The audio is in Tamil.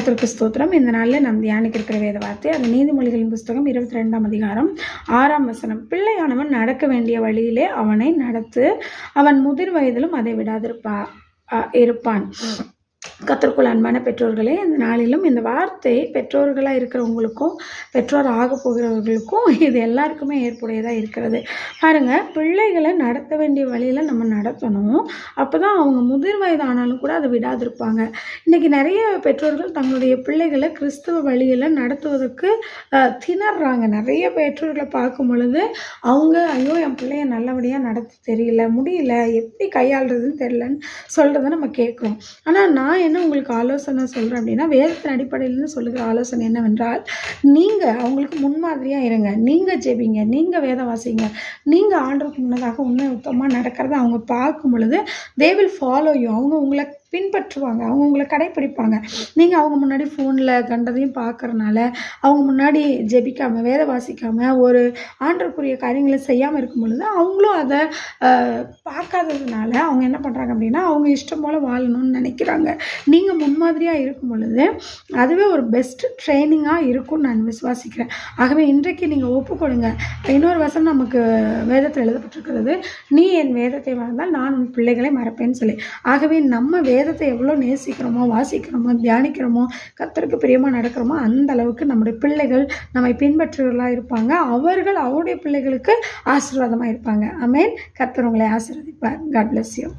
கர்த்தருக்கு ஸ்தோத்திரம். இந்த நாளில் நாம் தியானிக்க இருக்கிற வேத வார்த்தை அது நீதிமொழிகளின் புஸ்தகம் 22ஆம் அதிகாரம் 6ஆம் வசனம். பிள்ளையானவன் நடக்க வேண்டிய வழியிலே அவனை நடத்து, அவன் முதிர் வயதிலும் அதை இருப்பான். கர்த்தருக்குள் அன்பான பெற்றோர்களே, இந்த நாளிலும் இந்த வார்த்தை பெற்றோர்களாக இருக்கிறவங்களுக்கும் பெற்றோர் ஆக போகிறவர்களுக்கும் இது எல்லாருக்குமே ஏற்புடையதாக இருக்கிறது. பாருங்கள், பிள்ளைகளை நடத்த வேண்டிய வழியில் நம்ம நடத்தணும். அப்போ தான் அவங்க முதிர் வயது ஆனாலும் கூட அதை விடாதிருப்பாங்க. இன்றைக்கி நிறைய பெற்றோர்கள் தங்களுடைய பிள்ளைகளை கிறிஸ்துவ வழியில் நடத்துவதற்கு திணறாங்க. நிறைய பெற்றோர்களை பார்க்கும் பொழுது அவங்க ஐயோ என் பிள்ளைய நல்லபடியாக நடத்த தெரியல, முடியல, எப்படி கையாளுறதுன்னு தெரியலன்னு சொல்கிறத நம்ம கேட்குறோம். ஆனால் நான் என்ன உங்களுக்கு ஆலோசனை சொல்கிறேன் அப்படின்னா, வேதத்தின் அடிப்படையிலேருந்து சொல்லுகிற ஆலோசனை என்னவென்றால், நீங்கள் அவங்களுக்கு முன்மாதிரியாக இருங்க. நீங்கள் ஜெபிங்க, நீங்கள் வேதம் வாசிங்க, நீங்கள் ஆண்டவருக்கு முன்னதாக உண்மை உத்தமாக நடக்கிறத அவங்க பார்க்கும் பொழுது they will follow you. அவங்க உங்களை பின்பற்றுவாங்க, அவங்க உங்களை கடைப்பிடிப்பாங்க. நீங்கள் அவங்க முன்னாடி ஃபோனில் கண்டதையும் பார்க்குறனால, அவங்க முன்னாடி ஜெபிக்காமல் வேத வாசிக்காமல் ஒரு ஆண்டவருக்குரிய காரியங்களை செய்யாமல் இருக்கும் பொழுது அவங்களும் அதை பார்க்காததுனால அவங்க என்ன பண்ணுறாங்க அப்படின்னா, அவங்க இஷ்டம் போல் வாழணும்னு நினைக்கிறாங்க. நீங்கள் முன்மாதிரியாக இருக்கும் பொழுது அதுவே ஒரு பெஸ்ட்டு ட்ரைனிங்காக இருக்கும்னு நான் விசுவாசிக்கிறேன். ஆகவே இன்றைக்கு நீங்கள் ஒப்புக்கொடுங்க. இன்னொரு வசனம் நமக்கு வேதத்தில் எழுதப்பட்டிருக்கிறது, நீ என் வேதத்தை மறந்தால் நான் உன் பிள்ளைகளை மறப்பேன்னு சொல்லி. ஆகவே நம்ம வேதத்தை எவ்வளோ நேசிக்கிறோமோ, வாசிக்கிறோமோ, தியானிக்கிறோமோ, கர்த்தருக்கு பிரியமாக நடக்கிறோமோ, அந்த அளவுக்கு நம்முடைய பிள்ளைகள் நம்மை பின்பற்றுவர்களாக இருப்பாங்க. அவர்கள் அவருடைய பிள்ளைகளுக்கு ஆசீர்வாதமாக இருப்பாங்க. ஆமென். கர்த்தர் உங்களை ஆசீர்வதிப்பார். God bless you.